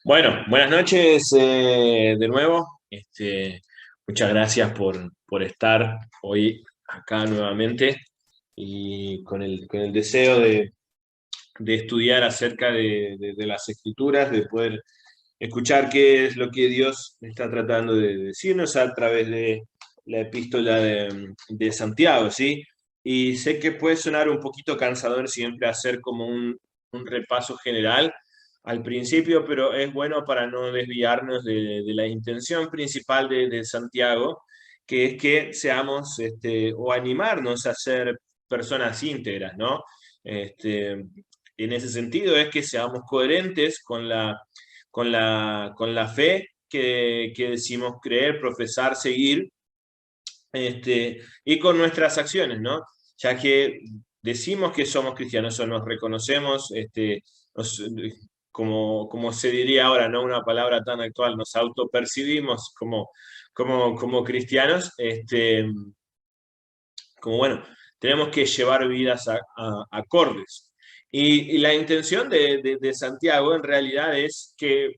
Bueno, buenas noches de nuevo. Muchas gracias por estar hoy acá nuevamente y con el deseo de estudiar acerca de las Escrituras, de poder escuchar qué es lo que Dios está tratando de decirnos a través de la epístola de Santiago, ¿sí? Y sé que puede sonar un poquito cansador siempre hacer como un repaso general al principio, pero es bueno para no desviarnos de la intención principal de Santiago, que es que seamos, o animarnos a ser personas íntegras, ¿no? Este, en ese sentido es que seamos coherentes con la fe que decimos creer, profesar, seguir, y con nuestras acciones, ¿no? Ya que decimos que somos cristianos o nos reconocemos, nos- como se diría ahora, no una palabra tan actual, nos autopercibimos como cristianos, como bueno, tenemos que llevar vidas acordes. Y la intención de Santiago en realidad es que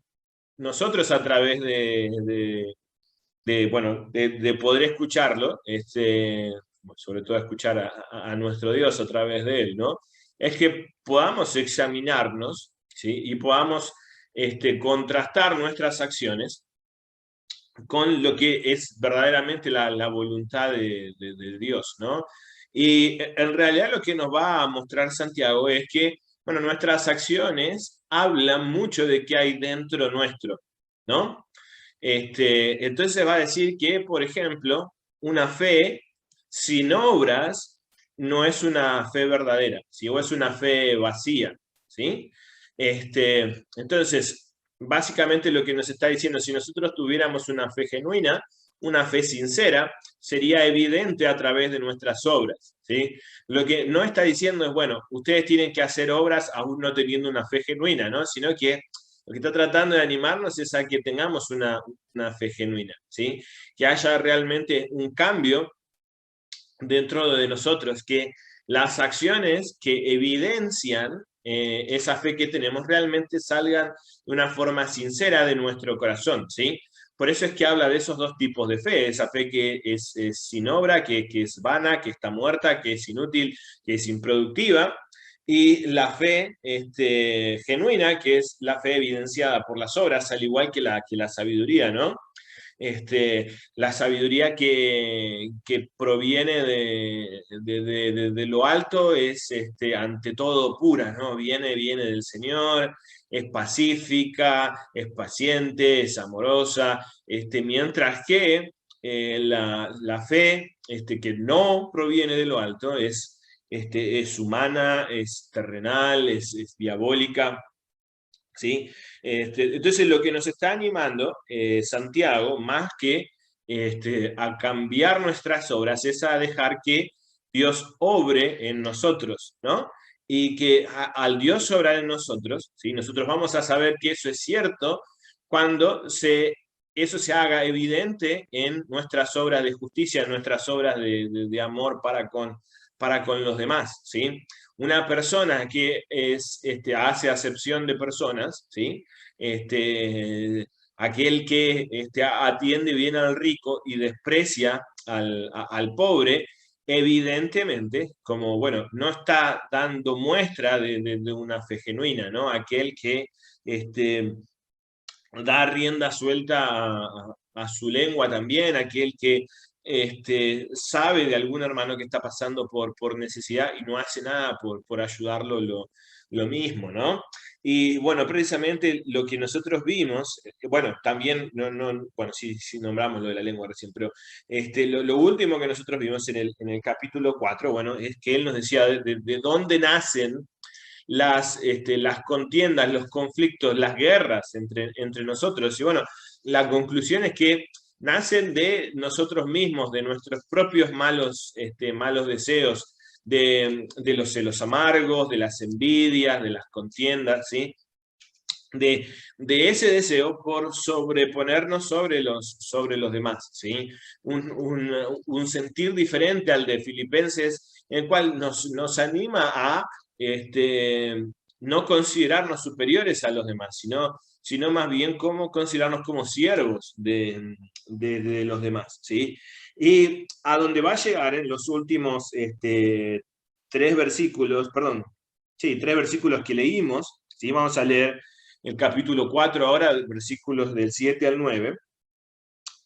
nosotros a través bueno, de poder escucharlo, sobre todo escuchar a nuestro Dios a través de él, ¿no? Es que podamos examinarnos, ¿sí? Y podamos contrastar nuestras acciones con lo que es verdaderamente la voluntad de Dios, ¿no? Y en realidad lo que nos va a mostrar Santiago es que, bueno, nuestras acciones hablan mucho de qué hay dentro nuestro, ¿no? Entonces va a decir que, por ejemplo, una fe sin obras no es una fe verdadera, ¿sí? O es una fe vacía, ¿sí? Entonces, básicamente lo que nos está diciendo, si nosotros tuviéramos una fe genuina, una fe sincera, sería evidente a través de nuestras obras, ¿sí? Lo que no está diciendo es, bueno, ustedes tienen que hacer obras aún no teniendo una fe genuina, ¿no? Sino que lo que está tratando de animarnos es a que tengamos una fe genuina, ¿sí? Que haya realmente un cambio dentro de nosotros, que las acciones que evidencian esa fe que tenemos realmente salgan de una forma sincera de nuestro corazón, ¿sí? Por eso es que habla de esos dos tipos de fe, esa fe que es sin obra, que es vana, que está muerta, que es inútil, que es improductiva, y la fe genuina, que es la fe evidenciada por las obras, al igual que la sabiduría, ¿no? La sabiduría que proviene de lo alto es ante todo pura, ¿no? Viene del Señor, es pacífica, es paciente, es amorosa, mientras que la fe que no proviene de lo alto es humana, es terrenal, es diabólica. ¿Sí? Entonces lo que nos está animando Santiago, más que a cambiar nuestras obras, es a dejar que Dios obre en nosotros, ¿no? Y que al Dios obrar en nosotros, ¿sí? Nosotros vamos a saber que eso es cierto cuando eso se haga evidente en nuestras obras de justicia, en nuestras obras de amor para con los demás, ¿sí? Una persona que hace acepción de personas, ¿sí? Aquel que atiende bien al rico y desprecia al pobre, evidentemente, como, bueno, no está dando muestra de una fe genuina, ¿no? Aquel que este, da rienda suelta a su lengua también, aquel que sabe de algún hermano que está pasando por necesidad y no hace nada por ayudarlo lo mismo, ¿no? Y bueno, precisamente lo que nosotros vimos, bueno, también, bueno, sí nombramos lo de la lengua recién, pero lo último que nosotros vimos en el capítulo 4, bueno, es que él nos decía de dónde nacen las contiendas, los conflictos, las guerras entre nosotros. Y bueno, la conclusión es que nacen de nosotros mismos, de nuestros propios malos deseos, de los celos amargos, de las envidias, de las contiendas, ¿sí? De ese deseo por sobreponernos sobre los demás, ¿sí? Un sentir diferente al de Filipenses, el cual nos anima a este, no considerarnos superiores a los demás, sino más bien cómo considerarnos como siervos de los demás, ¿sí? Y a donde va a llegar en los últimos tres versículos, perdón, sí, tres versículos que leímos, ¿sí? Vamos a leer el capítulo 4 ahora, versículos del 7 al 9,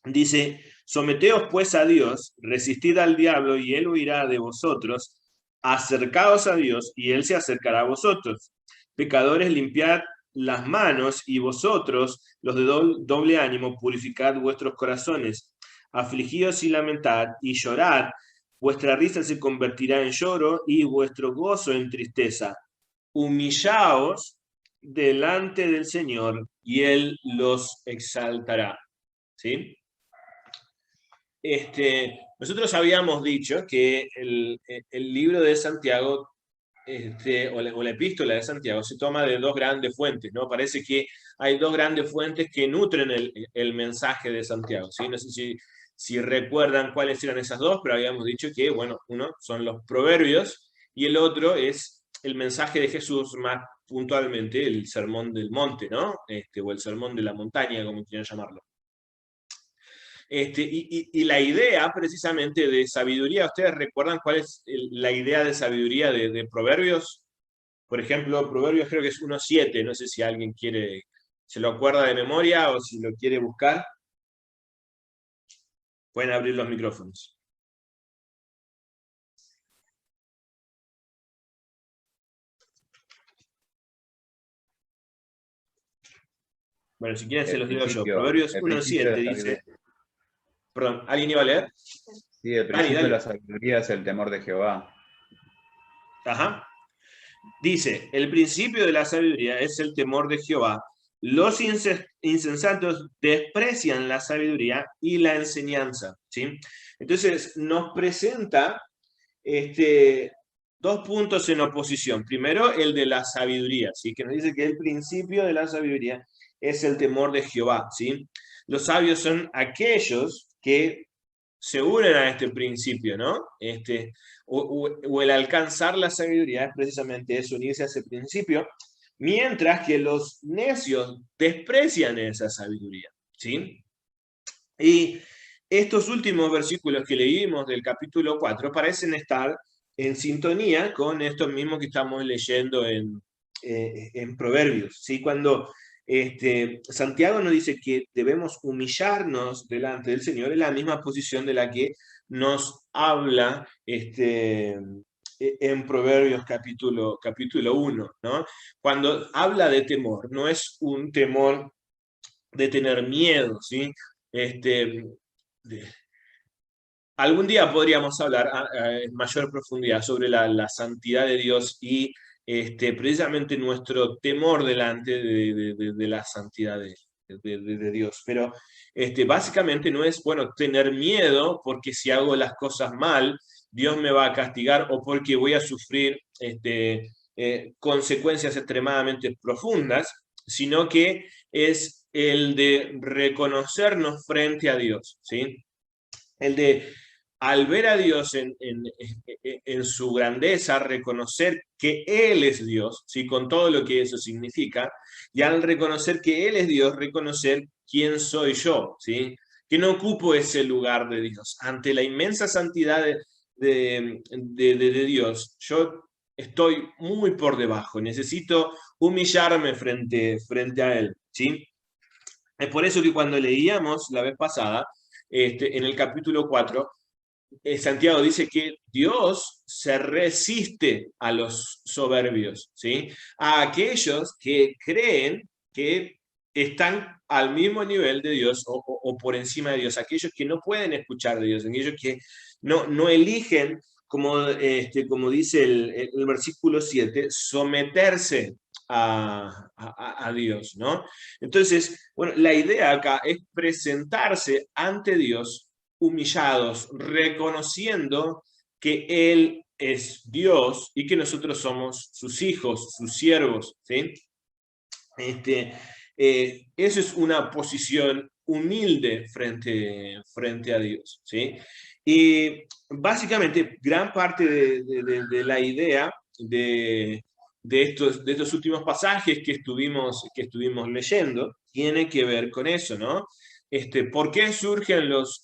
dice, someteos pues a Dios, resistid al diablo y él huirá de vosotros, acercaos a Dios y él se acercará a vosotros. Pecadores, limpiad las manos y vosotros, los de doble ánimo, purificad vuestros corazones. Afligíos y lamentad y llorad, vuestra risa se convertirá en lloro y vuestro gozo en tristeza. Humillaos delante del Señor y él los exaltará. ¿Sí? Nosotros habíamos dicho que el libro de Santiago, o la epístola de Santiago, se toma de dos grandes fuentes, ¿no? Parece que hay dos grandes fuentes que nutren el mensaje de Santiago, ¿sí? No sé si recuerdan cuáles eran esas dos, pero habíamos dicho que, bueno, uno son los proverbios y el otro es el mensaje de Jesús, más puntualmente el sermón del monte, ¿no? O el sermón de la montaña, como quieran llamarlo. Y la idea precisamente de sabiduría, ¿ustedes recuerdan cuál es la idea de sabiduría de Proverbios? Por ejemplo, Proverbios creo que es 1.7, no sé si alguien se lo acuerda de memoria o si lo quiere buscar. Pueden abrir los micrófonos. Bueno, si quieren se los digo yo. Proverbios El principio 1.7 de la dice... sabiduría. Perdón, ¿alguien iba a leer? Sí, el Dani, principio de dale. la sabiduría es el temor de Jehová. Ajá. Dice, el principio de la sabiduría es el temor de Jehová. Los insensatos desprecian la sabiduría y la enseñanza, ¿sí? Entonces, nos presenta dos puntos en oposición. Primero, el de la sabiduría, ¿sí? Que nos dice que el principio de la sabiduría es el temor de Jehová, ¿sí? Los sabios son aquellos que se unen a este principio, ¿no? O el alcanzar la sabiduría es precisamente eso, unirse a ese principio, mientras que los necios desprecian esa sabiduría, ¿sí? Y estos últimos versículos que leímos del capítulo 4 parecen estar en sintonía con estos mismos que estamos leyendo en Proverbios, ¿sí? Cuando Santiago nos dice que debemos humillarnos delante del Señor, en la misma posición de la que nos habla en Proverbios capítulo 1, ¿no? Cuando habla de temor, no es un temor de tener miedo, ¿sí? Algún día podríamos hablar en mayor profundidad sobre la santidad de Dios y precisamente nuestro temor delante de la santidad de Dios. Pero básicamente no es, bueno, tener miedo porque si hago las cosas mal, Dios me va a castigar o porque voy a sufrir consecuencias extremadamente profundas, sino que es el de reconocernos frente a Dios, ¿sí? El de, al ver a Dios en su grandeza, reconocer que Él es Dios, ¿sí? Con todo lo que eso significa, y al reconocer que Él es Dios, reconocer quién soy yo, ¿sí? Que no ocupo ese lugar de Dios. Ante la inmensa santidad de Dios, yo estoy muy por debajo, necesito humillarme frente a Él, ¿sí? Es por eso que cuando leíamos la vez pasada, en el capítulo 4, Santiago dice que Dios se resiste a los soberbios, ¿sí? A aquellos que creen que están al mismo nivel de Dios o por encima de Dios, aquellos que no pueden escuchar de Dios, aquellos que no eligen, como dice el versículo 7, someterse a Dios, ¿no? Entonces, bueno, la idea acá es presentarse ante Dios humillados, reconociendo que Él es Dios y que nosotros somos sus hijos, sus siervos, ¿sí? Eso es una posición humilde frente a Dios, ¿sí? Y básicamente gran parte de la idea de estos últimos pasajes que estuvimos leyendo tiene que ver con eso, ¿no? ¿Por qué surgen los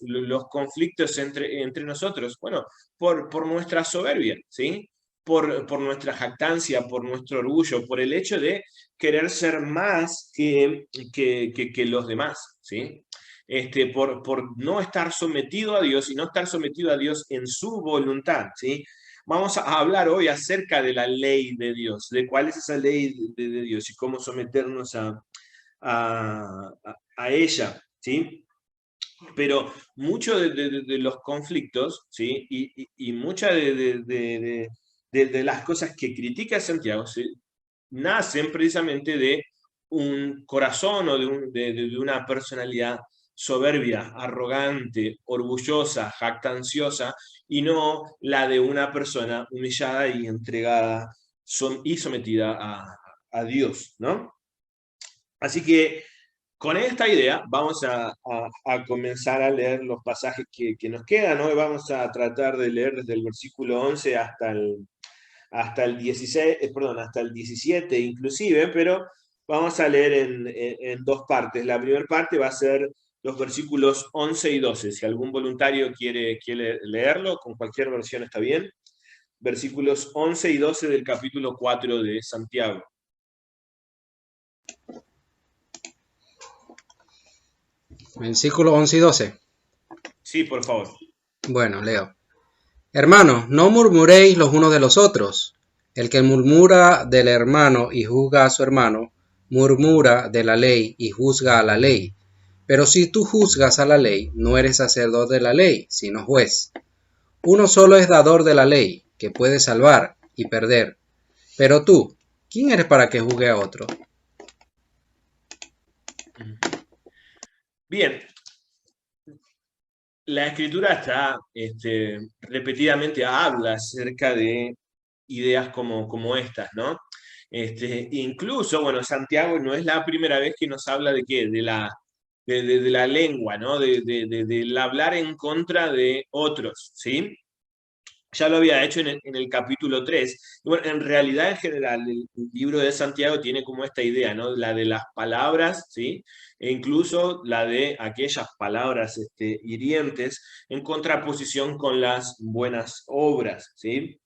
conflictos entre nosotros? Bueno, por nuestra soberbia, ¿sí? Por nuestra jactancia, por nuestro orgullo, por el hecho de querer ser más que los demás, ¿sí? Por no estar sometido a Dios y no estar sometido a Dios en su voluntad, ¿sí? Vamos a hablar hoy acerca de la ley de Dios, de cuál es esa ley de Dios y cómo someternos a ella, ¿sí? Pero muchos de los conflictos, ¿sí? Y muchas de las cosas que critica Santiago, ¿sí? Nacen precisamente de un corazón o de una personalidad soberbia, arrogante, orgullosa, jactanciosa, y no la de una persona humillada y entregada y sometida a Dios, ¿no? Así que con esta idea vamos a comenzar a leer los pasajes que nos quedan. Hoy vamos a tratar de leer desde el versículo 11 hasta el 16, perdón, hasta el 17 inclusive, pero vamos a leer en dos partes. La primera parte va a ser los versículos 11 y 12. Si algún voluntario quiere leerlo, con cualquier versión está bien. Versículos 11 y 12 del capítulo 4 de Santiago. Versículos 11 y 12. Sí, por favor. Bueno, leo. Hermanos, no murmuréis los unos de los otros. El que murmura del hermano y juzga a su hermano, murmura de la ley y juzga a la ley. Pero si tú juzgas a la ley, no eres sacerdote de la ley, sino juez. Uno solo es dador de la ley, que puede salvar y perder. Pero tú, ¿quién eres para que juzgue a otro? Bien, la escritura está repetidamente habla acerca de ideas como estas, ¿no? Incluso, bueno, Santiago no es la primera vez que nos habla de qué, de la lengua, ¿no? Del hablar en contra de otros, ¿sí? Ya lo había hecho en el capítulo 3. Y bueno, en realidad, en general, el libro de Santiago tiene como esta idea, ¿no? La de las palabras, ¿sí? E incluso la de aquellas palabras hirientes en contraposición con las buenas obras, ¿sí?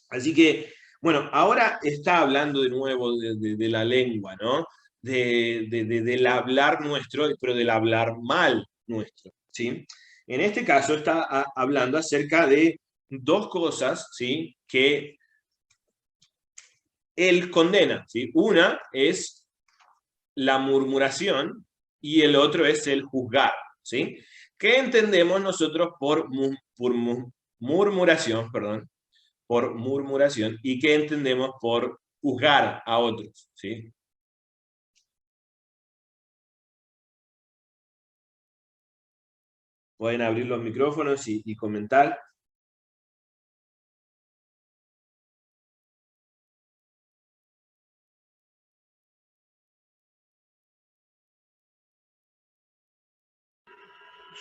Así que, bueno, ahora está hablando de nuevo de la lengua, ¿no? Del hablar nuestro, pero del hablar mal nuestro, ¿sí? En este caso está hablando acerca de dos cosas, ¿sí? Que él condena, ¿sí? Una es la murmuración y el otro es el juzgar, ¿sí? ¿Qué entendemos nosotros por murmuración, perdón? Por murmuración y qué entendemos por juzgar a otros, ¿sí? Pueden abrir los micrófonos y comentar.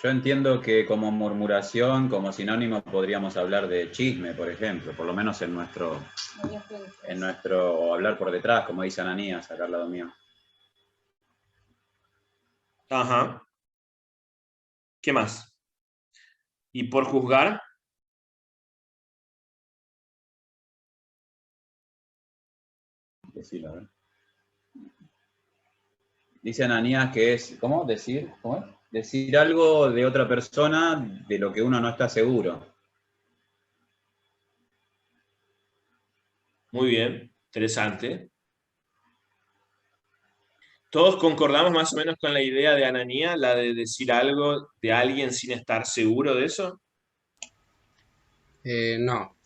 Yo entiendo que como murmuración, como sinónimo, podríamos hablar de chisme, por ejemplo, por lo menos o hablar por detrás, como dice Ananías, acá al lado mío. Ajá. ¿Qué más? ¿Y por juzgar? Decirlo, a ver. Dice Ananías que es, ¿cómo? Decir, ¿cómo es? Decir algo de otra persona de lo que uno no está seguro. Muy bien, interesante. ¿Todos concordamos más o menos con la idea de Ananías, la de decir algo de alguien sin estar seguro de eso? No.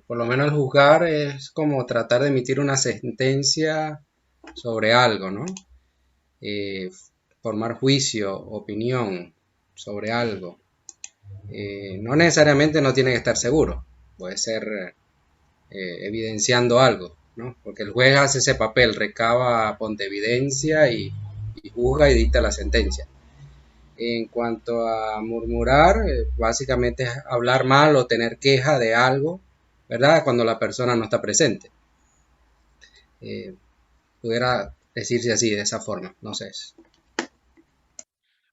Por lo menos el juzgar es como tratar de emitir una sentencia sobre algo, ¿no? Formar juicio, opinión sobre algo. No necesariamente no tiene que estar seguro, puede ser evidenciando algo, ¿no? Porque el juez hace ese papel, recaba ponte evidencia y juzga y dicta la sentencia. En cuanto a murmurar, básicamente es hablar mal o tener queja de algo, ¿verdad? Cuando la persona no está presente. pudiera decirse así, de esa forma, no sé.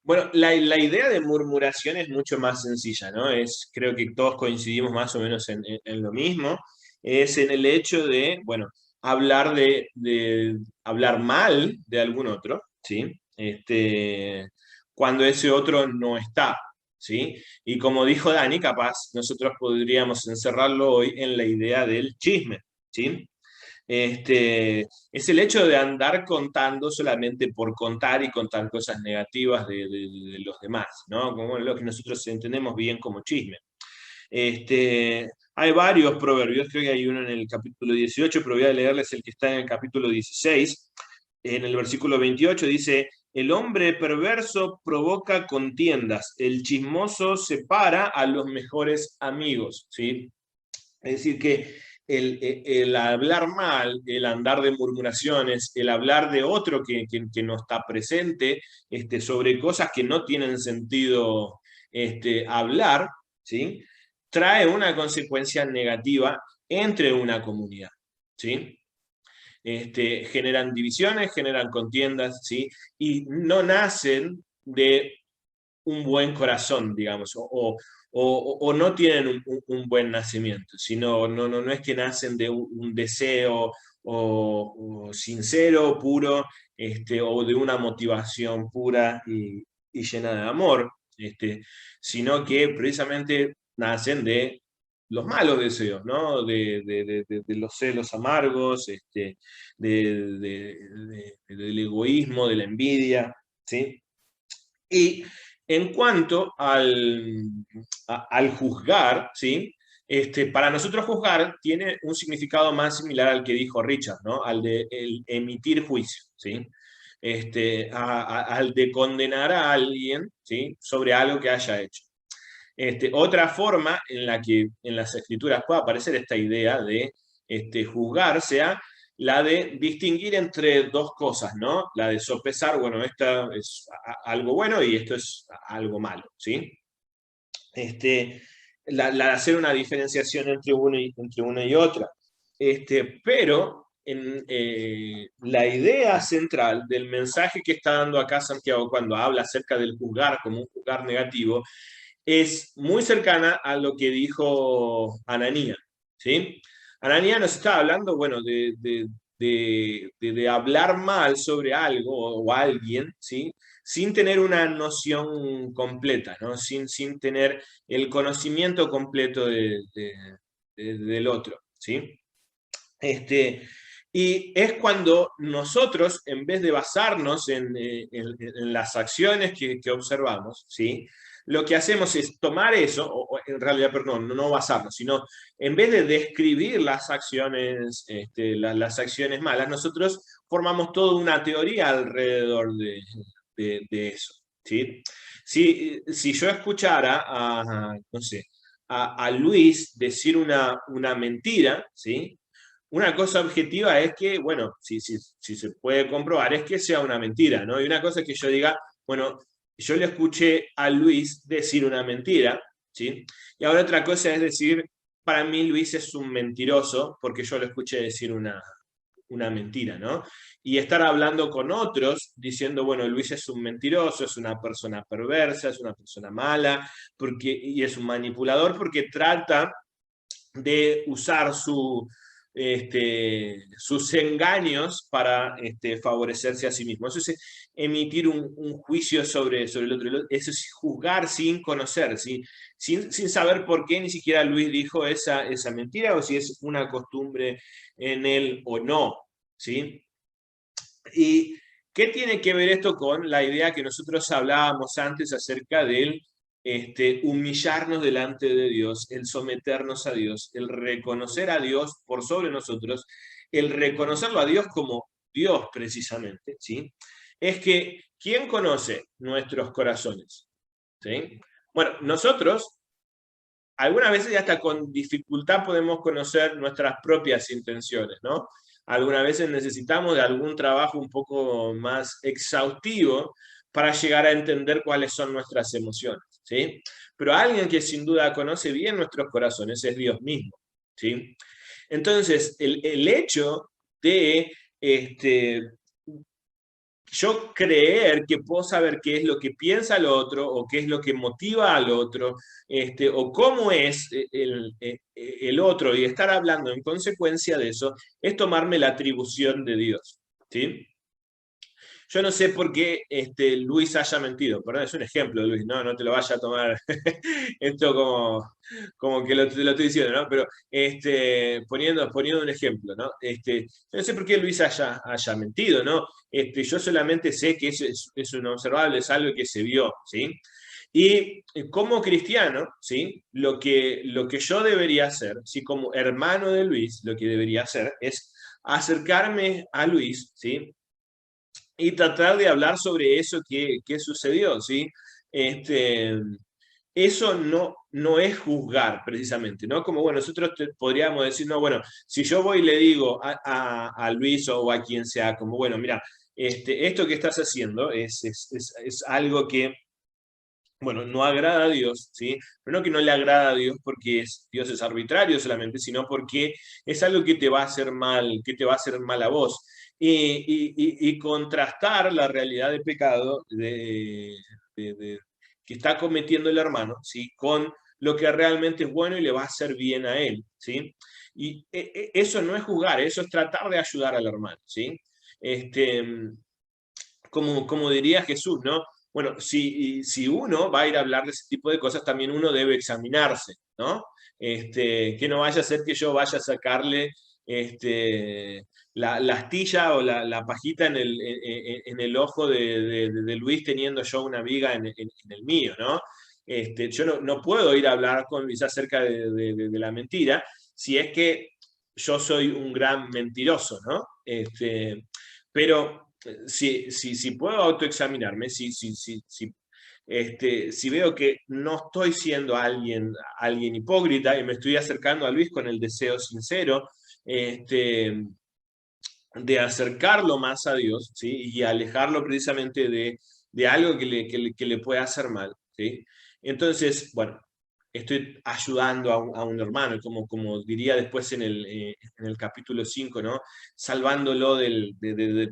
Bueno, la idea de murmuración es mucho más sencilla, ¿no? Creo que todos coincidimos más o menos en lo mismo. Es en el hecho de, bueno, hablar mal de algún otro, ¿sí? Cuando ese otro no está, ¿sí? Y como dijo Dani, capaz nosotros podríamos encerrarlo hoy en la idea del chisme, ¿sí? Es el hecho de andar contando solamente por contar y contar cosas negativas de los demás, ¿no? Como lo que nosotros entendemos bien como chisme. Hay varios proverbios, creo que hay uno en el capítulo 18, pero voy a leerles el que está en el capítulo 16. En el versículo 28 dice: el hombre perverso provoca contiendas, el chismoso separa a los mejores amigos, ¿sí? Es decir, que el hablar mal, el andar de murmuraciones, el hablar de otro que no está presente, sobre cosas que no tienen sentido hablar, ¿sí? Trae una consecuencia negativa entre una comunidad, ¿sí? Generan divisiones, generan contiendas, ¿sí? Y no nacen de un buen corazón, digamos, o no tienen un buen nacimiento, sino no es que nacen de un deseo o sincero, puro, o de una motivación pura y llena de amor, sino que precisamente nacen de los malos deseos, ¿no? De los celos amargos, del egoísmo, de la envidia, ¿sí? Y en cuanto al juzgar, ¿sí? Para nosotros juzgar tiene un significado más similar al que dijo Richard, ¿no? Al de el emitir juicio, ¿sí? Al de condenar a alguien, ¿sí? Sobre algo que haya hecho. Otra forma en la que en las escrituras puede aparecer esta idea de juzgar sea la de distinguir entre dos cosas, ¿no? La de sopesar, bueno, esto es algo bueno y esto es algo malo, ¿sí? La de hacer una diferenciación entre una y otra. Pero la idea central del mensaje que está dando acá Santiago cuando habla acerca del juzgar como un juzgar negativo es muy cercana a lo que dijo Ananías, ¿sí? Ananías nos está hablando, bueno, de hablar mal sobre algo o alguien, ¿sí? Sin tener una noción completa, ¿no? Sin tener el conocimiento completo del otro, ¿sí? Y es cuando nosotros, en vez de basarnos en las acciones que observamos, ¿sí? Lo que hacemos es tomar eso, o en realidad, perdón, no basarnos, sino en vez de describir las acciones, las acciones malas, nosotros formamos toda una teoría alrededor de eso, ¿sí? Si yo escuchara no sé, a Luis decir una mentira, ¿sí? Una cosa objetiva es que, bueno, si se puede comprobar, es que sea una mentira, ¿no? Y una cosa es que yo diga, bueno, yo le escuché a Luis decir una mentira, ¿sí? Y ahora otra cosa es decir, para mí Luis es un mentiroso porque yo lo escuché decir una mentira, ¿no? Y estar hablando con otros diciendo, bueno, Luis es un mentiroso, es una persona perversa, es una persona mala, y es un manipulador porque trata de usar sus engaños para favorecerse a sí mismo. Eso es emitir un juicio sobre el otro. Eso es juzgar sin conocer, ¿sí? sin saber por qué ni siquiera Luis dijo esa mentira o si es una costumbre en él o no, ¿sí? ¿Y qué tiene que ver esto con la idea que nosotros hablábamos antes acerca del humillarnos delante de Dios, el someternos a Dios, el reconocer a Dios por sobre nosotros, el reconocerlo a Dios como Dios precisamente, ¿sí? Es que, ¿quién conoce nuestros corazones? ¿Sí? Bueno, nosotros algunas veces hasta con dificultad podemos conocer nuestras propias intenciones, ¿no? Algunas veces necesitamos de algún trabajo un poco más exhaustivo para llegar a entender cuáles son nuestras emociones, ¿sí? Pero alguien que sin duda conoce bien nuestros corazones es Dios mismo, ¿sí? Entonces, el hecho de yo creer que puedo saber qué es lo que piensa el otro, o qué es lo que motiva al otro, o cómo es el otro, y estar hablando en consecuencia de eso, es tomarme la atribución de Dios, ¿sí? Yo no sé por qué Luis haya mentido, perdón, es un ejemplo, Luis, no te lo vaya a tomar esto como que te lo estoy diciendo, ¿no? Pero poniendo un ejemplo, ¿no? Yo no sé por qué Luis haya mentido, ¿no? Yo solamente sé que eso es un observable, es algo que se vio, ¿sí? Y como cristiano, ¿sí? Lo que yo debería hacer, ¿sí? Como hermano de Luis, lo que debería hacer es acercarme a Luis, ¿sí? Y tratar de hablar sobre eso que sucedió, ¿sí? Este, eso no es juzgar, precisamente, ¿no? Como, bueno, nosotros podríamos decir, no, bueno, si yo voy y le digo a Luis o a quien sea, como, bueno, mira, esto que estás haciendo es algo que, bueno, no agrada a Dios, ¿sí? Pero no que no le agrada a Dios porque Dios es arbitrario solamente, sino porque es algo que te va a hacer mal, que te va a hacer mal a vos. Y contrastar la realidad de pecado que está cometiendo el hermano, ¿sí? Con lo que realmente es bueno y le va a hacer bien a él, ¿sí? Y eso no es juzgar, eso es tratar de ayudar al hermano, ¿sí? Este, como diría Jesús, ¿no? Bueno, si uno va a ir a hablar de ese tipo de cosas, también uno debe examinarse, ¿no? Que no vaya a ser que yo vaya a sacarle la astilla o la pajita en el ojo de Luis, teniendo yo una viga en el mío, ¿no? Yo no puedo ir a hablar con Luis acerca de la mentira si es que yo soy un gran mentiroso, ¿no? Pero si puedo autoexaminarme, si veo que no estoy siendo alguien hipócrita y me estoy acercando a Luis con el deseo sincero de acercarlo más a Dios, ¿sí? Y alejarlo precisamente de algo que le pueda hacer mal, ¿sí? Entonces, bueno, estoy ayudando a un hermano, como diría después en el capítulo 5, ¿no? Salvándolo del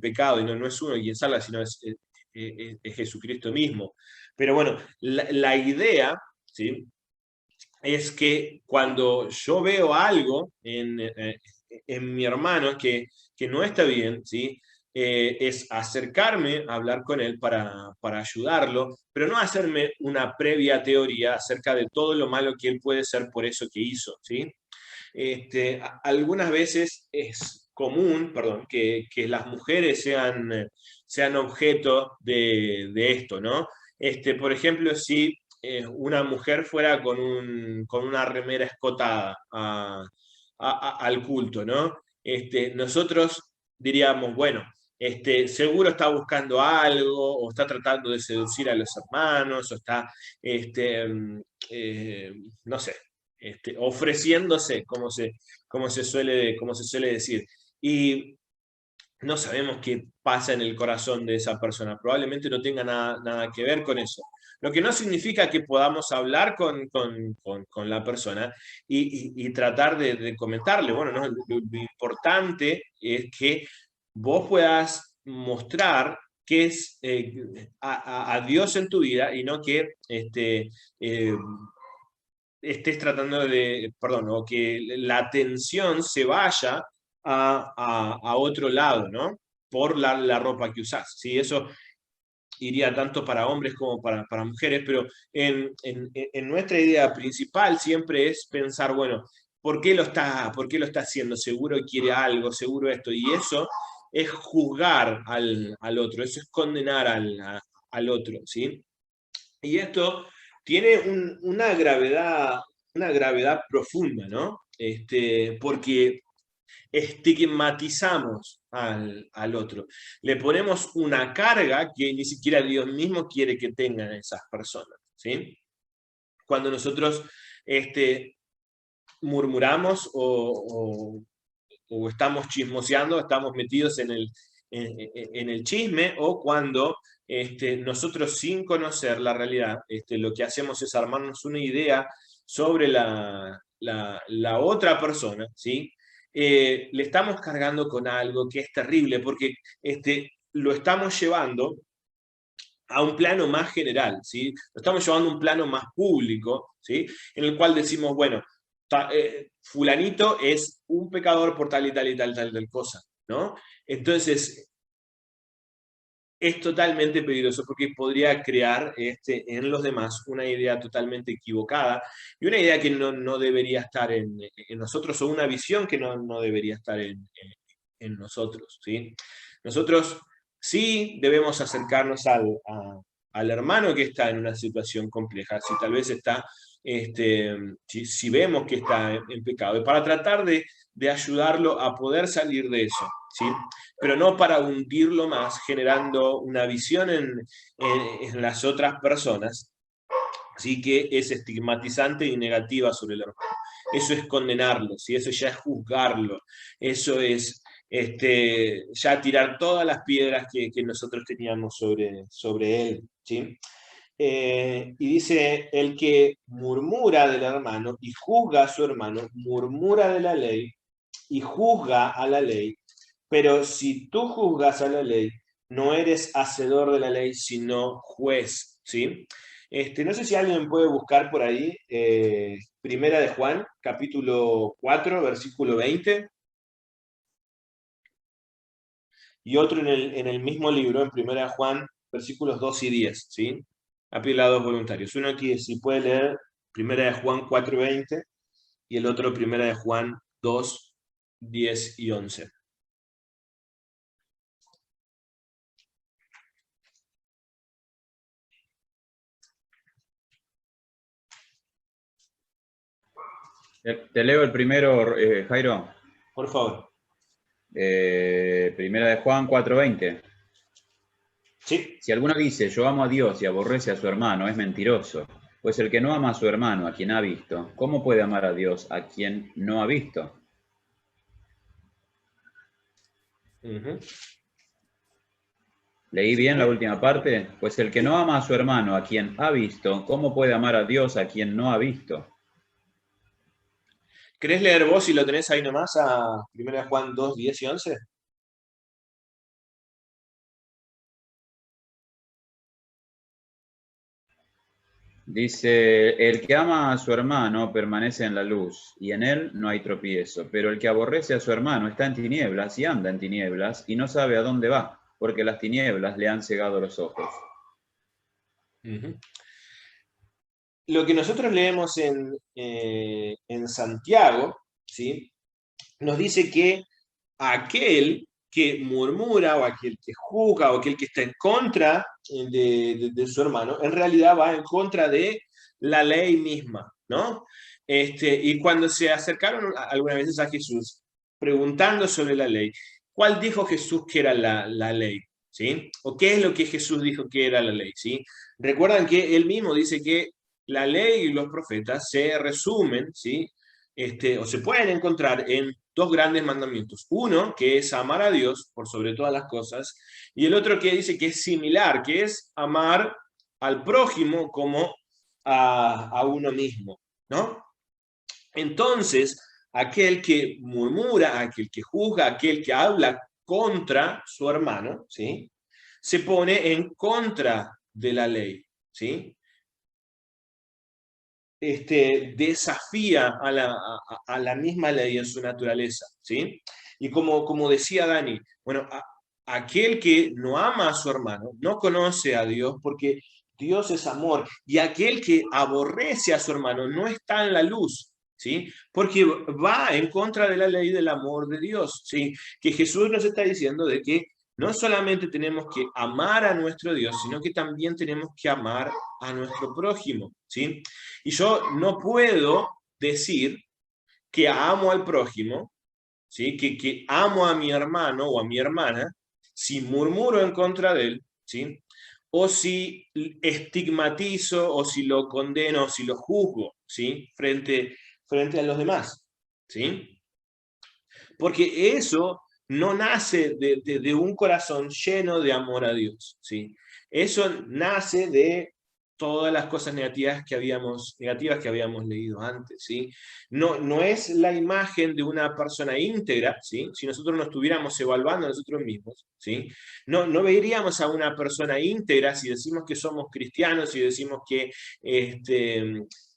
pecado, y no es uno quien salva, sino es Jesucristo mismo. Pero bueno, la idea, ¿sí? Es que cuando yo veo algo en mi hermano que no está bien, ¿sí? Es acercarme a hablar con él para ayudarlo, pero no hacerme una previa teoría acerca de todo lo malo que él puede ser por eso que hizo, ¿sí? Algunas veces es común, perdón, que las mujeres sean objeto de esto, ¿no? Por ejemplo, si una mujer fuera con una remera escotada al culto, ¿no? Nosotros diríamos, bueno, seguro está buscando algo, o está tratando de seducir a los hermanos, o está, no sé, ofreciéndose, como se suele decir. Y no sabemos qué pasa en el corazón de esa persona. Probablemente no tenga nada que ver con eso. Lo que no significa que podamos hablar con la persona y tratar de comentarle. Bueno, no, lo importante es que vos puedas mostrar que es a Dios en tu vida, y no que eh, estés tratando perdón, o que la atención se vaya a otro lado, ¿no? Por la ropa que usás. ¿Sí? Eso iría tanto para hombres como para mujeres, pero en nuestra idea principal siempre es pensar, bueno, ¿por qué lo está haciendo? Seguro quiere algo, seguro esto, y eso es juzgar al otro, eso es condenar al otro, ¿sí? Y esto tiene una gravedad profunda, ¿no? Porque estigmatizamos al otro. Le ponemos una carga que ni siquiera Dios mismo quiere que tengan esas personas, ¿sí? Cuando nosotros murmuramos o estamos chismoseando, estamos metidos en el chisme, o cuando nosotros, sin conocer la realidad, lo que hacemos es armarnos una idea sobre la otra persona, ¿sí? le estamos cargando con algo que es terrible, porque lo estamos llevando a un plano más general, ¿sí? Lo estamos llevando a un plano más público, ¿sí? En el cual decimos, bueno, fulanito es un pecador por tal y tal y tal, tal cosa, ¿no? Entonces, es totalmente peligroso porque podría crear en los demás una idea totalmente equivocada y una idea que no debería estar en nosotros, o una visión que no debería estar en nosotros, ¿sí? Nosotros sí debemos acercarnos al hermano que está en una situación compleja, si tal vez está, si vemos que está en pecado, y para tratar de ayudarlo a poder salir de eso, ¿sí? Pero no para hundirlo más, generando una visión en las otras personas, ¿sí? Que es estigmatizante y negativa sobre el hermano. Eso es condenarlo, ¿sí? Eso ya es juzgarlo, eso es ya tirar todas las piedras que nosotros teníamos sobre él, ¿sí? Y dice, el que murmura del hermano y juzga a su hermano, murmura de la ley y juzga a la ley. Pero si tú juzgas a la ley, no eres hacedor de la ley, sino juez, ¿sí? No sé si alguien puede buscar por ahí, Primera de Juan, capítulo 4, versículo 20, y otro en el mismo libro, en Primera de Juan, versículos 2 y 10, ¿sí? Apilados voluntarios. Uno aquí, si puede leer Primera de Juan 4, 20, y el otro Primera de Juan 2, 10 y 11. Te leo el primero, Jairo. Por favor. Primera de Juan 4:20. Sí. Si alguno dice, yo amo a Dios y aborrece a su hermano, es mentiroso. Pues el que no ama a su hermano, a quien ha visto, ¿cómo puede amar a Dios a quien no ha visto? ¿Leí bien la última parte? Pues el que no ama a su hermano, a quien ha visto, ¿cómo puede amar a Dios a quien no ha visto? ¿Querés leer vos si lo tenés ahí nomás a 1 Juan 2, 10 y 11? Dice, el que ama a su hermano permanece en la luz, y en él no hay tropiezo, pero el que aborrece a su hermano está en tinieblas y anda en tinieblas y no sabe a dónde va, porque las tinieblas le han cegado los ojos. Lo que nosotros leemos en Santiago, ¿sí? Nos dice que aquel que murmura o aquel que juzga o aquel que está en contra de su hermano, en realidad va en contra de la ley misma, ¿no? Y cuando se acercaron algunas veces a Jesús preguntando sobre la ley, ¿cuál dijo Jesús que era la ley? ¿Sí? ¿O qué es lo que Jesús dijo que era la ley? ¿Sí? Recuerdan que él mismo dice que la ley y los profetas se resumen, ¿sí? O se pueden encontrar en dos grandes mandamientos. Uno, que es amar a Dios por sobre todas las cosas, y el otro que dice que es similar, que es amar al prójimo como a uno mismo, ¿no? Entonces, aquel que murmura, aquel que juzga, aquel que habla contra su hermano, ¿sí? Se pone en contra de la ley, ¿sí? Desafía a la misma ley en su naturaleza, ¿sí? Y como decía Dani, bueno, aquel que no ama a su hermano no conoce a Dios porque Dios es amor, y aquel que aborrece a su hermano no está en la luz, ¿sí? Porque va en contra de la ley del amor de Dios, ¿sí? Que Jesús nos está diciendo de que no solamente tenemos que amar a nuestro Dios, sino que también tenemos que amar a nuestro prójimo, ¿sí? Y yo no puedo decir que amo al prójimo, ¿sí? Que amo a mi hermano o a mi hermana, si murmuro en contra de él, ¿sí? O si estigmatizo, o si lo condeno, o si lo juzgo, ¿sí? Frente a los demás, ¿sí? Porque eso no nace de un corazón lleno de amor a Dios, ¿sí? Eso nace de todas las cosas negativas que habíamos leído antes, ¿sí? No es la imagen de una persona íntegra, ¿sí? Si nosotros nos estuviéramos evaluando a nosotros mismos, ¿sí? No veríamos a una persona íntegra si decimos que somos cristianos, si decimos que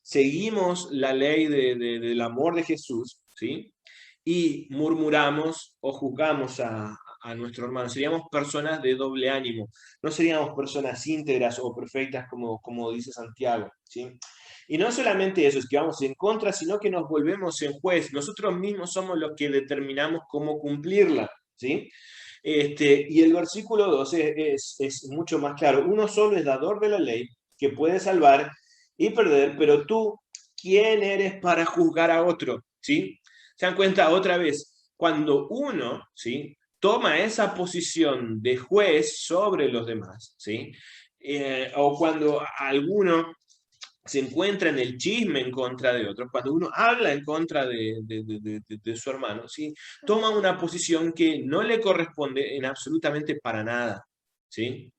seguimos la ley del amor de Jesús, ¿sí? Y murmuramos o juzgamos a nuestro hermano. Seríamos personas de doble ánimo, no seríamos personas íntegras o perfectas como dice Santiago, ¿sí? Y no solamente eso, es que vamos en contra, sino que nos volvemos en juez. Nosotros mismos somos los que determinamos cómo cumplirla, ¿sí? Y el versículo 12 es mucho más claro. Uno solo es dador de la ley, que puede salvar y perder, pero tú, ¿quién eres para juzgar a otro? ¿Sí? ¿Se dan cuenta otra vez? Cuando uno, ¿sí?, toma esa posición de juez sobre los demás, ¿sí? O cuando alguno se encuentra en el chisme en contra de otros, cuando uno habla en contra de su hermano, ¿sí?, toma una posición que no le corresponde en absolutamente para nada, ¿sí?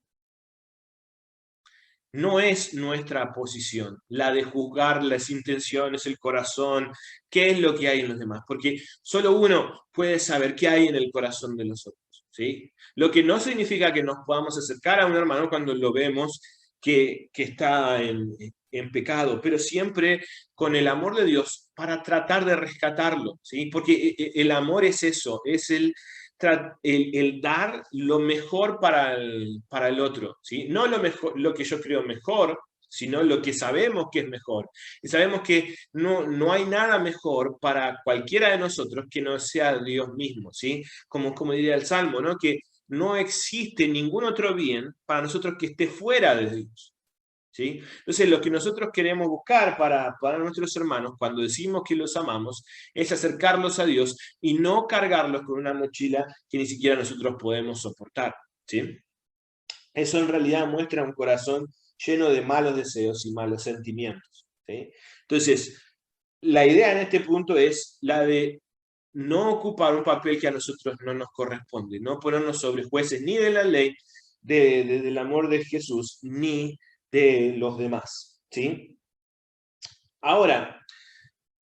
No es nuestra posición, la de juzgar las intenciones, el corazón, qué es lo que hay en los demás, porque solo uno puede saber qué hay en el corazón de los otros, ¿sí? Lo que no significa que nos podamos acercar a un hermano cuando lo vemos que está en pecado, pero siempre con el amor de Dios para tratar de rescatarlo, ¿sí? Porque el amor es eso, es el dar lo mejor para el otro, ¿sí? No lo mejor, lo que yo creo mejor, sino lo que sabemos que es mejor. Y sabemos que no hay nada mejor para cualquiera de nosotros que no sea Dios mismo, ¿sí? Como diría el Salmo, ¿no? Que no existe ningún otro bien para nosotros que esté fuera de Dios, ¿sí? Entonces, lo que nosotros queremos buscar para nuestros hermanos, cuando decimos que los amamos, es acercarlos a Dios y no cargarlos con una mochila que ni siquiera nosotros podemos soportar, ¿sí? Eso en realidad muestra un corazón lleno de malos deseos y malos sentimientos, ¿sí? Entonces, la idea en este punto es la de no ocupar un papel que a nosotros no nos corresponde, no ponernos sobre jueces ni de la ley, del amor de Jesús, ni de los demás, ¿sí? Ahora,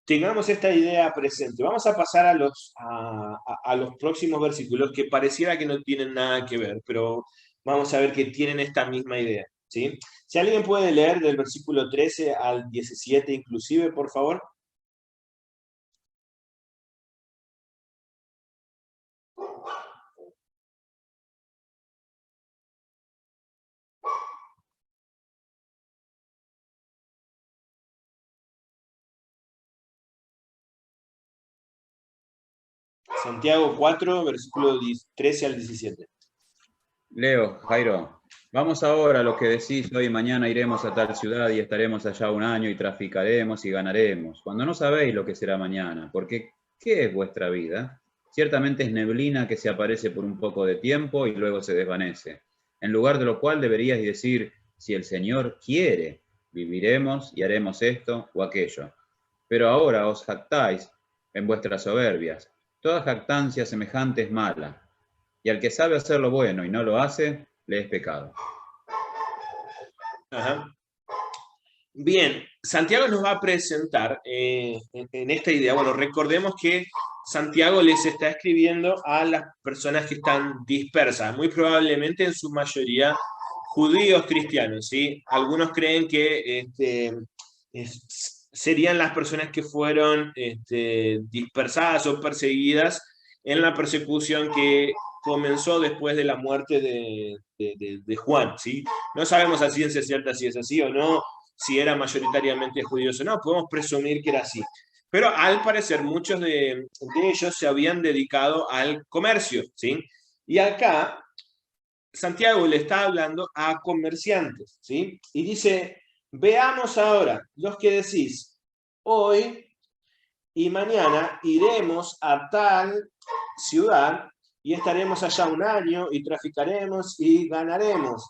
tengamos esta idea presente. Vamos a pasar a los próximos versículos que pareciera que no tienen nada que ver, pero vamos a ver que tienen esta misma idea, ¿sí? Si alguien puede leer del versículo 13 al 17 inclusive, por favor. Santiago 4, versículo 13 al 17. Leo, Jairo, vamos ahora a lo que decís: hoy y mañana iremos a tal ciudad y estaremos allá un año y traficaremos y ganaremos, cuando no sabéis lo que será mañana, porque ¿qué es vuestra vida? Ciertamente es neblina que se aparece por un poco de tiempo y luego se desvanece, en lugar de lo cual deberíais decir: si el Señor quiere, viviremos y haremos esto o aquello. Pero ahora os jactáis en vuestras soberbias. Toda jactancia semejante es mala. Y al que sabe hacer lo bueno y no lo hace, le es pecado. Ajá. Bien, Santiago nos va a presentar en esta idea. Bueno, recordemos que Santiago les está escribiendo a las personas que están dispersas, muy probablemente en su mayoría judíos cristianos, ¿sí? Algunos creen que serían las personas que fueron dispersadas o perseguidas en la persecución que comenzó después de la muerte de Juan, ¿sí? No sabemos a ciencia cierta si es así o no, si era mayoritariamente judíos o no, podemos presumir que era así. Pero al parecer muchos de ellos se habían dedicado al comercio, ¿sí? Y acá Santiago le está hablando a comerciantes, ¿sí? Y dice: veamos ahora, los que decís, hoy y mañana iremos a tal ciudad y estaremos allá un año y traficaremos y ganaremos,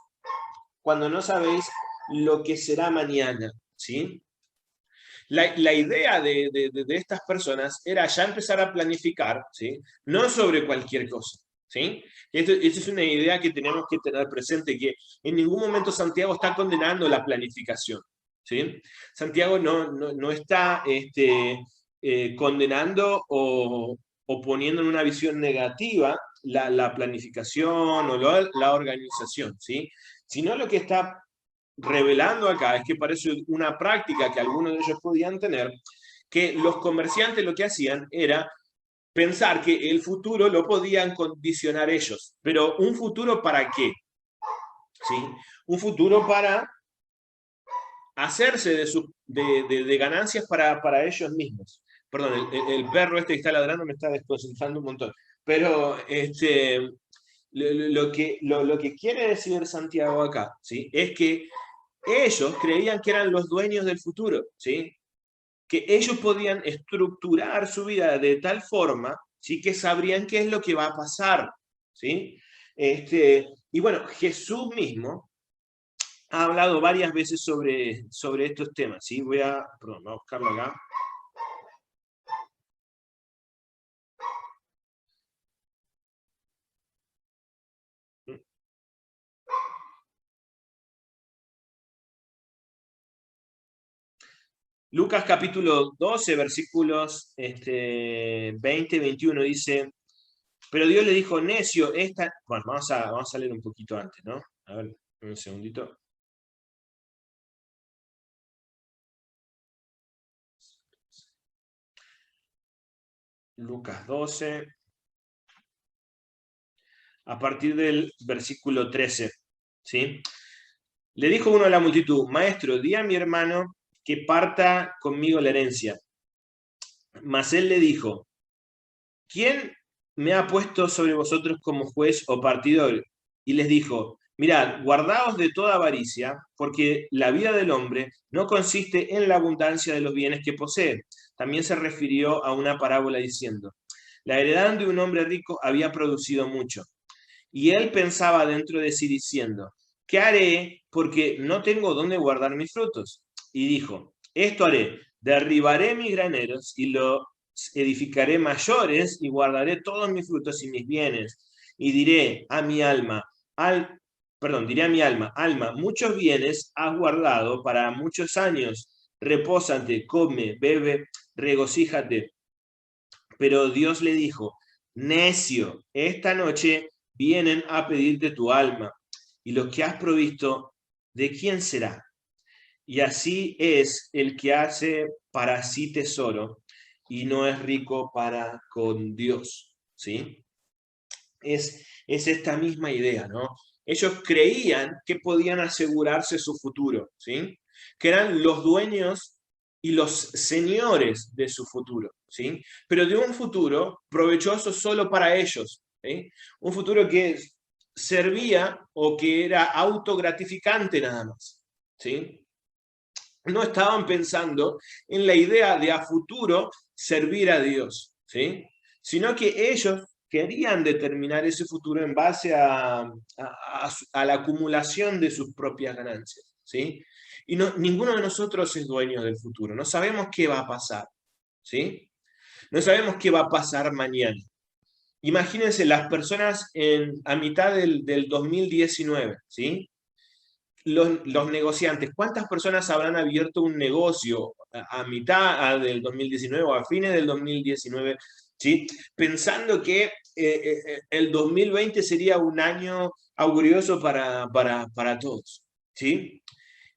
cuando no sabéis lo que será mañana, ¿sí? La idea de estas personas era ya empezar a planificar, ¿sí? No sobre cualquier cosa, ¿sí? Esto es una idea que tenemos que tener presente, que en ningún momento Santiago está condenando la planificación, ¿sí? Santiago no está condenando o poniendo en una visión negativa la planificación o la organización, ¿sí? Sino lo que está revelando acá es que parece una práctica que algunos de ellos podían tener, que los comerciantes lo que hacían era pensar que el futuro lo podían condicionar ellos, pero ¿un futuro para qué? ¿Sí? Un futuro para hacerse de ganancias para ellos mismos. Perdón, el perro este que está ladrando me está desconcentrando un montón. Pero lo que quiere decir Santiago acá, ¿sí? Es que ellos creían que eran los dueños del futuro, ¿sí? Que ellos podían estructurar su vida de tal forma, ¿sí? Que sabrían qué es lo que va a pasar, ¿sí? Y bueno, Jesús mismo ha hablado varias veces sobre estos temas, ¿sí? Perdón, voy a buscarlo acá. Lucas capítulo 12, versículos 20, 21 dice, pero Dios le dijo, necio, Bueno, vamos a leer un poquito antes, ¿no? A ver, un segundito. Lucas 12, a partir del versículo 13, ¿sí? Le dijo uno a la multitud, maestro, di a mi hermano que parta conmigo la herencia. Mas él le dijo, ¿quién me ha puesto sobre vosotros como juez o partidor? Y les dijo, mirad, guardaos de toda avaricia, porque la vida del hombre no consiste en la abundancia de los bienes que posee. También se refirió a una parábola diciendo, la heredad de un hombre rico había producido mucho. Y él pensaba dentro de sí diciendo, ¿qué haré? Porque no tengo dónde guardar mis frutos. Y dijo, esto haré, derribaré mis graneros y los edificaré mayores y guardaré todos mis frutos y mis bienes. Y diré a mi alma, diré a mi alma, alma, muchos bienes has guardado para muchos años. Repósate, come, bebe, regocíjate. Pero Dios le dijo, necio, esta noche vienen a pedirte tu alma, y lo que has provisto, ¿de quién será? Y así es el que hace para sí tesoro y no es rico para con Dios, ¿sí? Es esta misma idea, ¿no? Ellos creían que podían asegurarse su futuro, ¿sí? Que eran los dueños y los señores de su futuro, ¿sí? Pero de un futuro provechoso solo para ellos, ¿sí? Un futuro que servía o que era autogratificante nada más, ¿sí? No estaban pensando en la idea de a futuro servir a Dios, ¿sí? Sino que ellos querían determinar ese futuro en base a la acumulación de sus propias ganancias, ¿sí? Y ninguno de nosotros es dueño del futuro, no sabemos qué va a pasar, ¿sí? No sabemos qué va a pasar mañana. Imagínense las personas a mitad del 2019, ¿sí? Los negociantes, ¿cuántas personas habrán abierto un negocio a mitad del 2019 o a fines del 2019, ¿sí? Pensando que el 2020 sería un año augurioso para todos, ¿sí?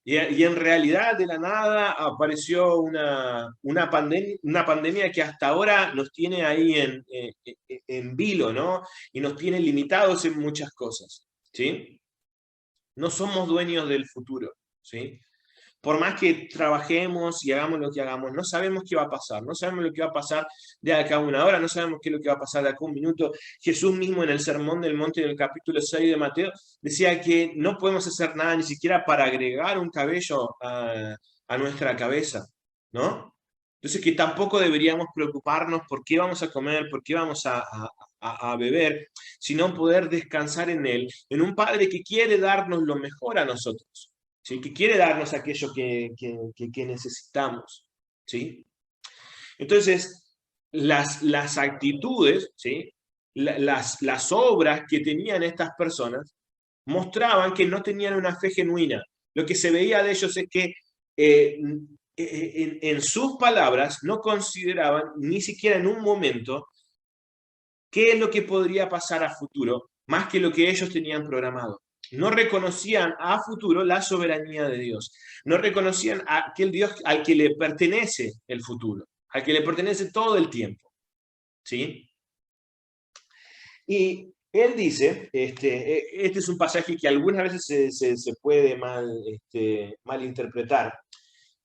Y en realidad de la nada apareció una pandemia que hasta ahora nos tiene ahí en vilo, ¿no? Y nos tiene limitados en muchas cosas, ¿sí? No somos dueños del futuro, ¿sí? Por más que trabajemos y hagamos lo que hagamos, no sabemos qué va a pasar, no sabemos lo que va a pasar de acá a una hora, no sabemos qué es lo que va a pasar de acá a un minuto. Jesús mismo en el Sermón del Monte, en el capítulo 6 de Mateo, decía que no podemos hacer nada ni siquiera para agregar un cabello a nuestra cabeza, ¿no? Entonces que tampoco deberíamos preocuparnos por qué vamos a comer, por qué vamos a beber, sino poder descansar en Él, en un Padre que quiere darnos lo mejor a nosotros, ¿sí? Que quiere darnos aquello que necesitamos, ¿sí? Entonces, las actitudes, ¿sí? las obras que tenían estas personas mostraban que no tenían una fe genuina. Lo que se veía de ellos es que en sus palabras no consideraban ni siquiera en un momento qué es lo que podría pasar a futuro, más que lo que ellos tenían programado. No reconocían a futuro la soberanía de Dios. No reconocían a aquel Dios al que le pertenece el futuro, al que le pertenece todo el tiempo. ¿Sí? Y él dice, este es un pasaje que algunas veces se puede malinterpretar.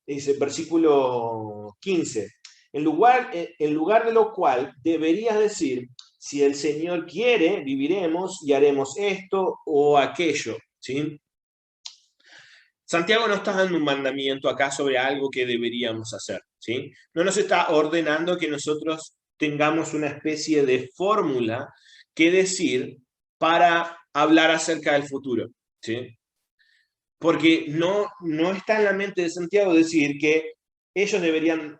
Dice, versículo 15, en lugar de lo cual deberías decir, si el Señor quiere, viviremos y haremos esto o aquello. ¿Sí? Santiago no está dando un mandamiento acá sobre algo que deberíamos hacer. ¿Sí? No nos está ordenando que nosotros tengamos una especie de fórmula que decir para hablar acerca del futuro. ¿Sí? Porque no está en la mente de Santiago decir que ellos deberían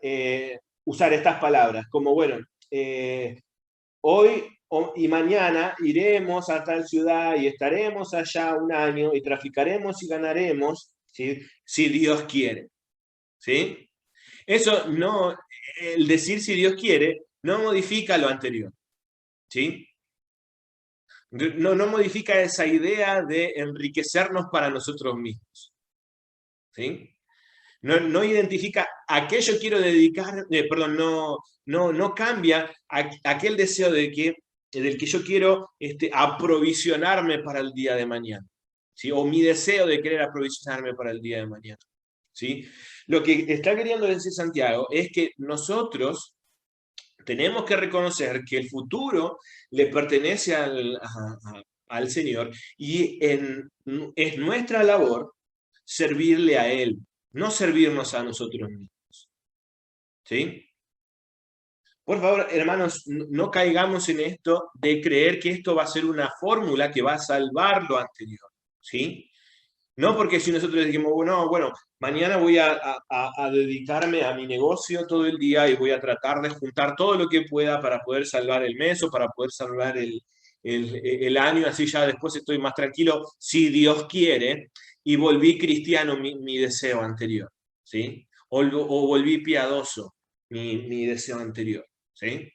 usar estas palabras, como, bueno, hoy y mañana iremos a tal ciudad y estaremos allá un año y traficaremos y ganaremos, ¿sí? Si Dios quiere. ¿Sí? Eso no, el decir si Dios quiere, no modifica lo anterior. ¿Sí? No modifica esa idea de enriquecernos para nosotros mismos. ¿Sí? No identifica a qué yo quiero dedicar, no cambia aquel deseo del que yo quiero aprovisionarme para el día de mañana, ¿sí? O mi deseo de querer aprovisionarme para el día de mañana. ¿Sí? Lo que está queriendo decir Santiago es que nosotros tenemos que reconocer que el futuro le pertenece al Señor y es nuestra labor servirle a Él, no servirnos a nosotros mismos. ¿Sí? Por favor, hermanos, no caigamos en esto de creer que esto va a ser una fórmula que va a salvar lo anterior. ¿Sí? No porque si nosotros decimos, bueno, mañana voy a dedicarme a mi negocio todo el día y voy a tratar de juntar todo lo que pueda para poder salvar el mes o para poder salvar el año, así ya después estoy más tranquilo, si Dios quiere, y volví cristiano mi deseo anterior, ¿sí? O volví piadoso mi deseo anterior, ¿sí?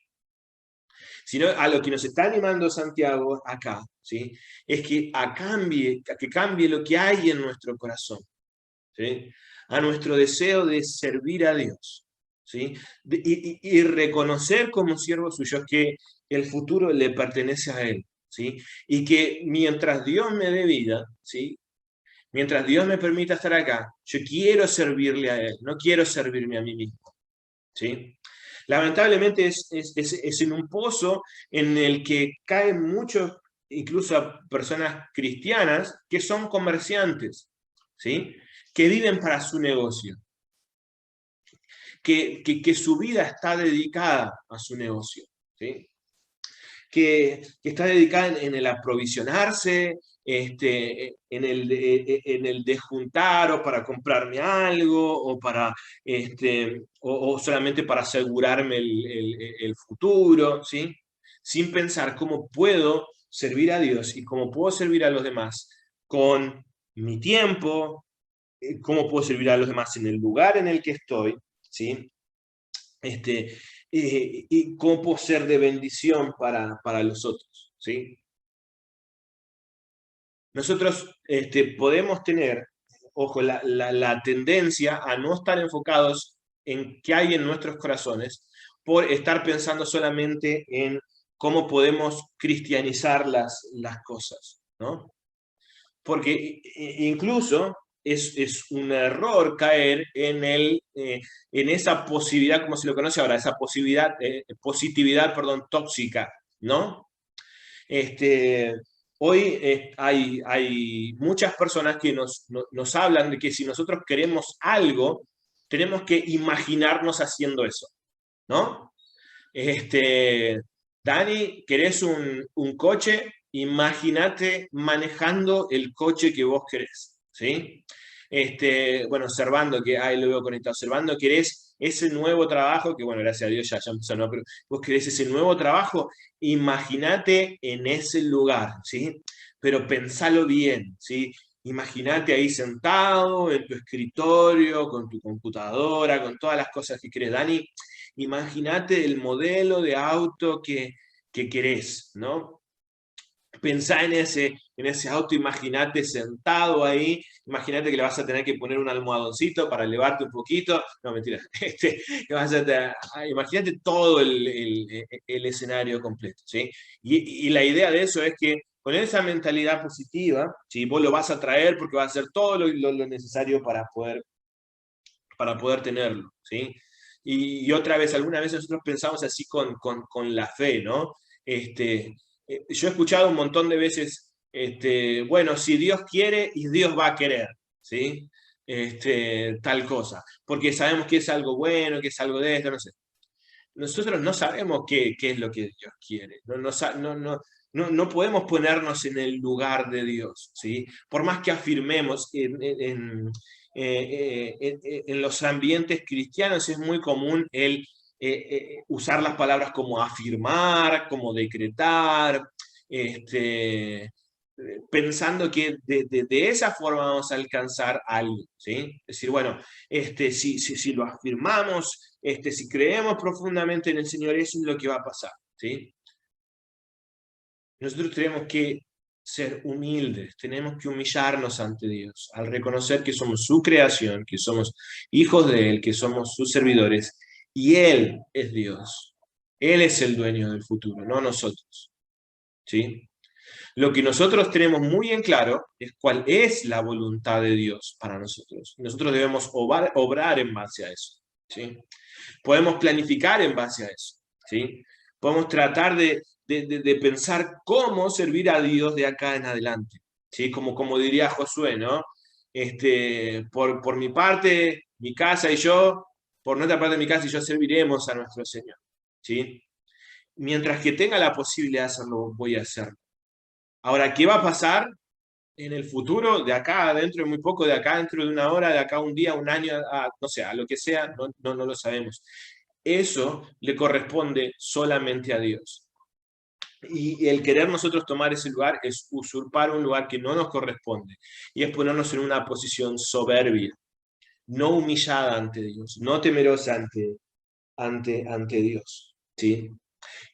Sino a lo que nos está animando Santiago acá, ¿sí? Es que cambie lo que hay en nuestro corazón, ¿sí? A nuestro deseo de servir a Dios, ¿sí? Y reconocer como siervos suyos que el futuro le pertenece a Él, ¿sí? Y que mientras Dios me dé vida, ¿sí? Mientras Dios me permita estar acá, yo quiero servirle a Él, no quiero servirme a mí mismo, ¿sí? Lamentablemente es en un pozo en el que caen muchos, incluso personas cristianas, que son comerciantes, ¿sí? Que viven para su negocio, que su vida está dedicada a su negocio, ¿sí? Que está dedicada en el aprovisionarse, en el de juntar o para comprarme algo o para o solamente para asegurarme el futuro, ¿sí? Sin pensar cómo puedo servir a Dios y cómo puedo servir a los demás con mi tiempo, cómo puedo servir a los demás en el lugar en el que estoy, ¿sí? Y cómo puedo ser de bendición para los otros, ¿sí? Nosotros podemos tener, ojo, la tendencia a no estar enfocados en qué hay en nuestros corazones por estar pensando solamente en cómo podemos cristianizar las cosas, ¿no? Porque incluso es un error caer en esa posibilidad, como se lo conoce ahora, esa positividad, tóxica, ¿no? Hoy hay muchas personas que nos hablan de que si nosotros queremos algo, tenemos que imaginarnos haciendo eso, ¿no? Dani, ¿querés un coche? Imagínate manejando el coche que vos querés, ¿sí? Bueno, Servando, que ahí lo veo conectado, Servando, querés ese nuevo trabajo, que bueno, gracias a Dios ya empezó, ¿no? Pero vos querés ese nuevo trabajo, imagínate en ese lugar, ¿sí? Pero pensalo bien, ¿sí? Imagínate ahí sentado en tu escritorio, con tu computadora, con todas las cosas que querés. Dani, imagínate el modelo de auto que querés, ¿no? Pensá en ese auto, imagínate sentado ahí, imagínate que le vas a tener que poner un almohadoncito para elevarte un poquito. No, mentira. Imagínate todo el escenario completo, ¿sí? Y la idea de eso es que con esa mentalidad positiva, ¿sí? Vos lo vas a traer porque vas a hacer todo lo necesario para poder tenerlo, ¿sí? Y otra vez, alguna vez nosotros pensamos así con la fe, ¿no? Yo he escuchado un montón de veces, bueno, si Dios quiere y Dios va a querer, ¿sí? Tal cosa, porque sabemos que es algo bueno, que es algo de esto, no sé. Nosotros no sabemos qué es lo que Dios quiere, no podemos ponernos en el lugar de Dios, ¿sí? Por más que afirmemos en los ambientes cristianos es muy común el usar las palabras como afirmar, como decretar, pensando que de esa forma vamos a alcanzar algo, ¿sí? Es decir, bueno, si lo afirmamos, si creemos profundamente en el Señor, eso es lo que va a pasar, ¿sí? Nosotros tenemos que ser humildes, tenemos que humillarnos ante Dios, al reconocer que somos su creación, que somos hijos de Él, que somos sus servidores, y Él es Dios. Él es el dueño del futuro, no nosotros, ¿sí? Lo que nosotros tenemos muy en claro es cuál es la voluntad de Dios para nosotros. Nosotros debemos obrar en base a eso, ¿sí? Podemos planificar en base a eso, ¿sí? Podemos tratar de pensar cómo servir a Dios de acá en adelante, ¿sí? Como diría Josué, ¿no? Por mi parte, mi casa y yo, por nuestra parte, mi casa y yo serviremos a nuestro Señor, ¿sí? Mientras que tenga la posibilidad de hacerlo, voy a hacerlo. Ahora, ¿qué va a pasar en el futuro? De acá, dentro de muy poco, de acá, dentro de una hora, de acá un día, un año, no sé, a lo que sea, no lo sabemos. Eso le corresponde solamente a Dios. Y el querer nosotros tomar ese lugar es usurpar un lugar que no nos corresponde. Y es ponernos en una posición soberbia, no humillada ante Dios, no temerosa ante Dios, ¿sí?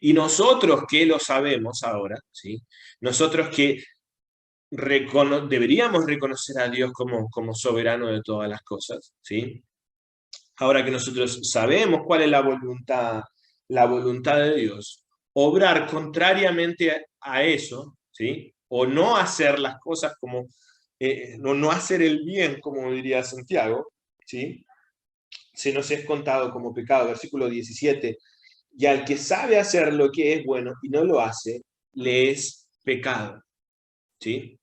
Y nosotros que lo sabemos ahora, ¿sí? Nosotros que deberíamos reconocer a Dios como soberano de todas las cosas, ¿sí? Ahora que nosotros sabemos cuál es la voluntad de Dios, obrar contrariamente a eso, ¿sí? O no hacer las cosas como, no hacer el bien, como diría Santiago, ¿sí? Se nos es contado como pecado, versículo 17, y al que sabe hacer lo que es bueno y no lo hace, le es pecado, ¿sí?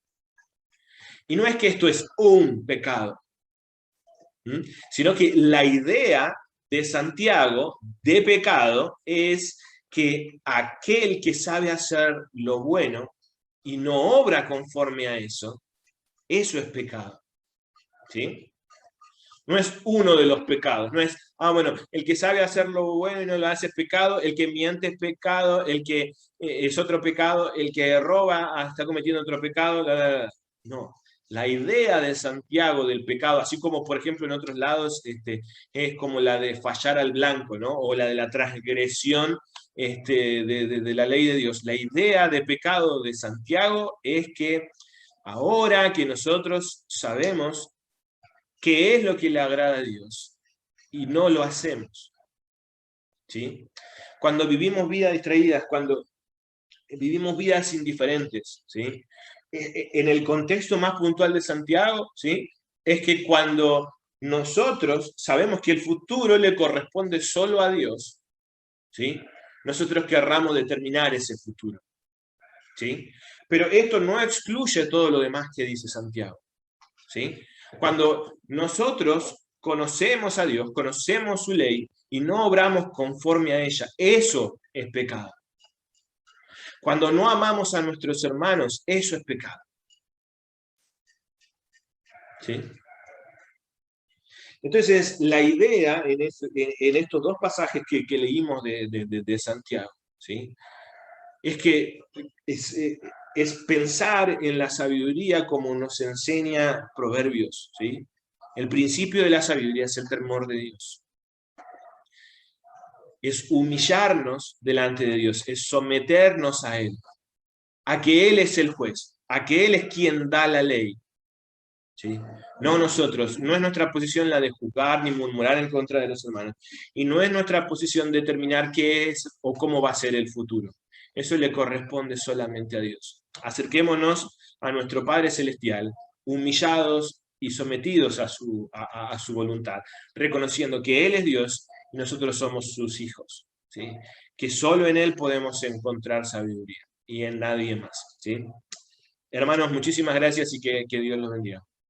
Y no es que esto es un pecado, sino que la idea de Santiago de pecado es que aquel que sabe hacer lo bueno y no obra conforme a eso es pecado, ¿sí? No es uno de los pecados, no es, bueno, el que sabe hacer lo bueno y no lo hace es pecado, el que miente es pecado, el que es otro pecado, el que roba está cometiendo otro pecado, no. La idea de Santiago del pecado, así como por ejemplo en otros lados, es como la de fallar al blanco, ¿no? O la de la transgresión de la ley de Dios. La idea de pecado de Santiago es que ahora que nosotros sabemos qué es lo que le agrada a Dios y no lo hacemos, ¿sí? Cuando vivimos vidas distraídas, cuando vivimos vidas indiferentes, ¿sí? En el contexto más puntual de Santiago, ¿sí? Es que cuando nosotros sabemos que el futuro le corresponde solo a Dios, ¿sí? Nosotros querramos determinar ese futuro, ¿sí? Pero esto no excluye todo lo demás que dice Santiago, ¿sí? Cuando nosotros conocemos a Dios, conocemos su ley y no obramos conforme a ella, eso es pecado. Cuando no amamos a nuestros hermanos, eso es pecado, ¿sí? Entonces, la idea en estos dos pasajes que leímos de Santiago, ¿sí? Es que es pensar en la sabiduría como nos enseña Proverbios, ¿sí? El principio de la sabiduría es el temor de Dios. Es humillarnos delante de Dios, es someternos a Él, a que Él es el juez, a que Él es quien da la ley, ¿sí? No nosotros, no es nuestra posición la de juzgar ni murmurar en contra de los hermanos, y no es nuestra posición determinar qué es o cómo va a ser el futuro. Eso le corresponde solamente a Dios. Acerquémonos a nuestro Padre Celestial, humillados y sometidos a su voluntad, reconociendo que Él es Dios y nosotros somos sus hijos, ¿sí? Que solo en Él podemos encontrar sabiduría y en nadie más, ¿sí? Hermanos, muchísimas gracias y que Dios los bendiga.